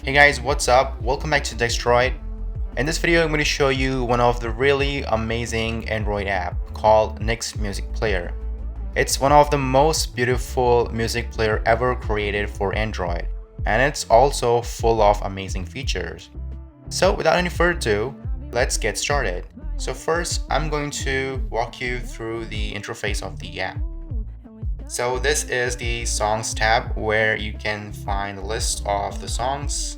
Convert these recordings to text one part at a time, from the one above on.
Hey guys, what's up? Welcome back to Dexteroid. In this video, I'm going to show you one of the really amazing Android app called Nix Music Player. It's one of the most beautiful music player ever created for Android, and it's also full of amazing features. So without any further ado, let's get started. So first, I'm going to walk you through the interface of the app. So this is the Songs tab where you can find a list of the songs,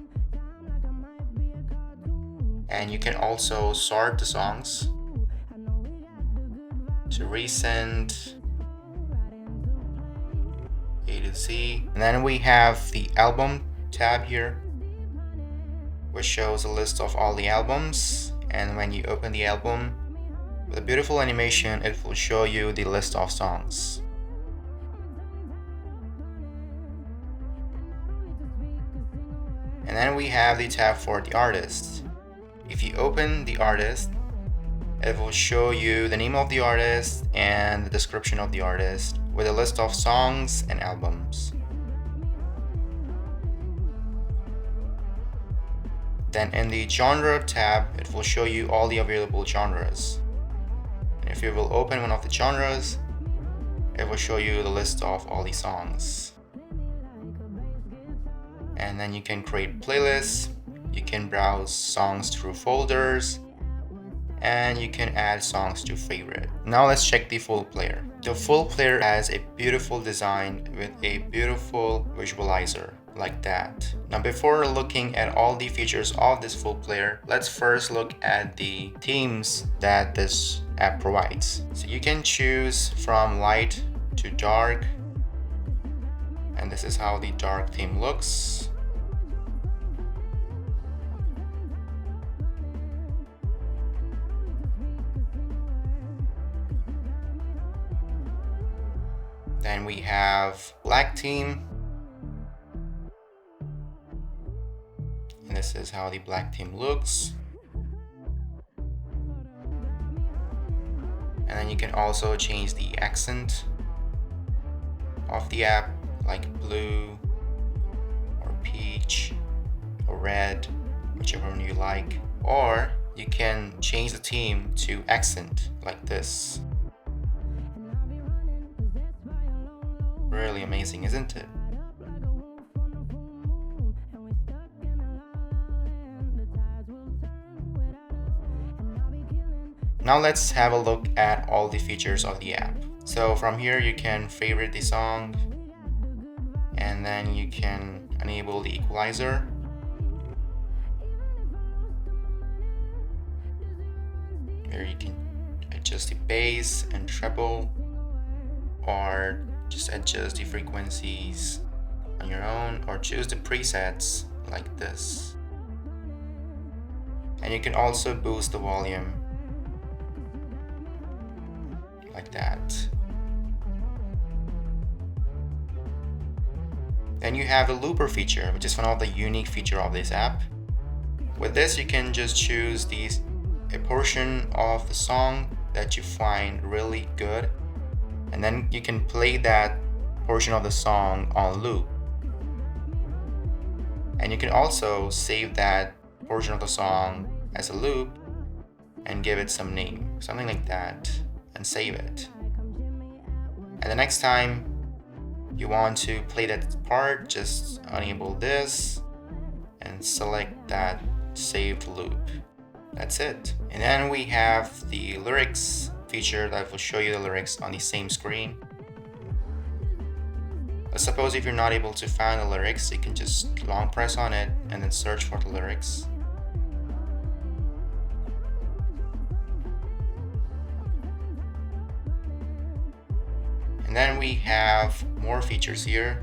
and you can also sort the songs to recent, A to Z. And then we have the Album tab here, which shows a list of all the albums. And when you open the album with a beautiful animation, it will show you the list of songs. And then we have the tab for the artist. If you open the artist, it will show you the name of the artist and the description of the artist with a list of songs and albums. Then in the genre tab, it will show you all the available genres. And if you will open one of the genres, it will show you the list of all the songs. And then you can create playlists, you can browse songs through folders, and you can add songs to favorite. Now let's check the full player. The full player has a beautiful design with a beautiful visualizer like that. Now before looking at all the features of this full player, let's first look at the themes that this app provides. So you can choose from light to dark, and this is how the dark theme looks. Then we have black theme, and this is how the black theme looks. And then you can also change the accent of the app, like blue or peach or red, whichever one you like. Or you can change the theme to accent like this. Really amazing, isn't it? Now let's have a look at all the features of the app. So from here you can favorite the song, and then you can enable the equalizer. Here you can adjust the bass and treble, or just adjust the frequencies on your own, or choose the presets like this. And you can also boost the volume like that. Then you have the looper feature, which is one of the unique features of this app. With this, you can just choose a portion of the song that you find really good, and then you can play that portion of the song on loop. And you can also save that portion of the song as a loop and give it some name, something like that, and save it. And the next time you want to play that part, just enable this and select that saved loop. That's it. And then we have the lyrics feature that will show you the lyrics on the same screen. Let's suppose if you're not able to find the lyrics, you can just long press on it and then search for the lyrics. And then we have more features here.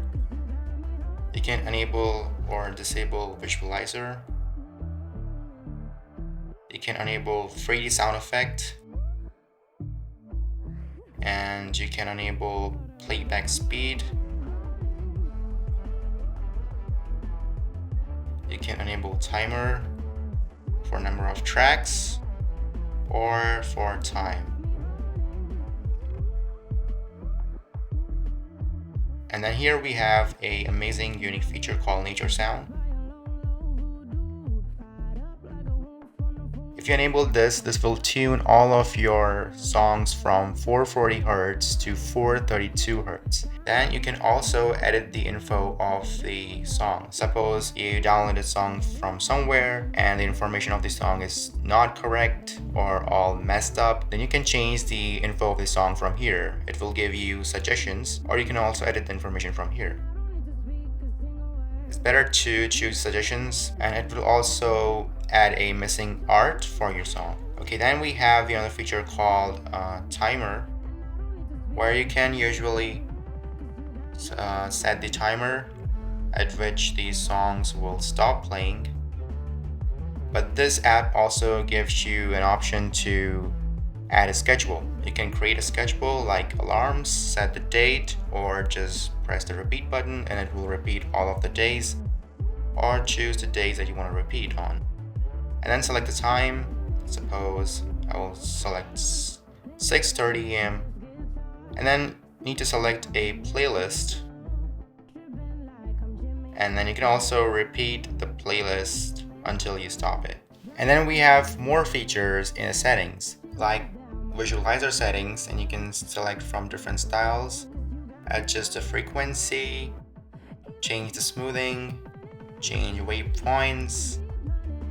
You can enable or disable visualizer. You can enable 3D sound effect, and you can enable playback speed. You can enable timer for number of tracks or for time. And then here we have an amazing unique feature called nature sound. If you enable this, this will tune all of your songs from 440 Hz to 432 Hz. Then you can also edit the info of the song. Suppose you downloaded a song from somewhere and the information of the song is not correct or all messed up, then you can change the info of the song from here. It will give you suggestions, or you can also edit the information from here. It's better to choose suggestions, and it will also add a missing art for your song. Okay, then we have the other feature called timer, where you can usually set the timer at which these songs will stop playing. But this app also gives you an option to add a schedule. You can create a schedule like alarms, set the date, or just press the repeat button and it will repeat all of the days, or choose the days that you want to repeat on. And then select the time. Suppose I will select 6:30 a.m. and then need to select a playlist. And then you can also repeat the playlist until you stop it. And then we have more features in the settings, like visualizer settings, and you can select from different styles, adjust the frequency, change the smoothing, change wave points,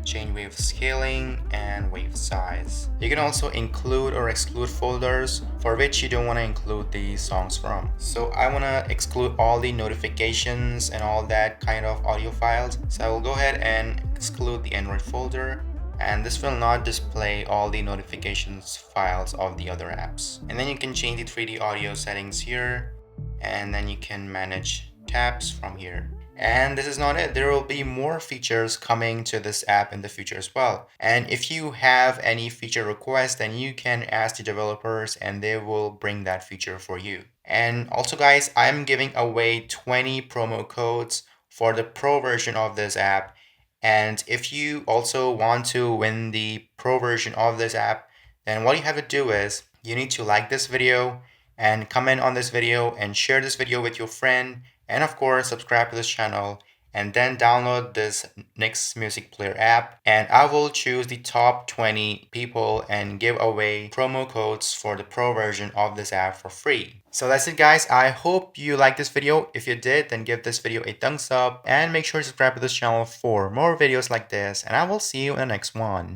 change wave scaling, and wave size. You can also include or exclude folders for which you don't want to include these songs from. So I want to exclude all the notifications and all that kind of audio files. So I will go ahead and exclude the Android folder, and this will not display all the notifications files of the other apps. And then you can change the 3D audio settings here, and then you can manage tabs from here. And this is not it. There will be more features coming to this app in the future as well. And if you have any feature requests, then you can ask the developers and they will bring that feature for you. And also guys, I'm giving away 20 promo codes for the pro version of this app. And if you also want to win the pro version of this app, then what you have to do is you need to like this video and comment on this video and share this video with your friend, and of course subscribe to this channel, and then download this Nix Music Player app, and I will choose the top 20 people and give away promo codes for the pro version of this app for free. So that's it guys. I hope you liked this video. If you did, then give this video a thumbs up and make sure to subscribe to this channel for more videos like this, and I will see you in the next one.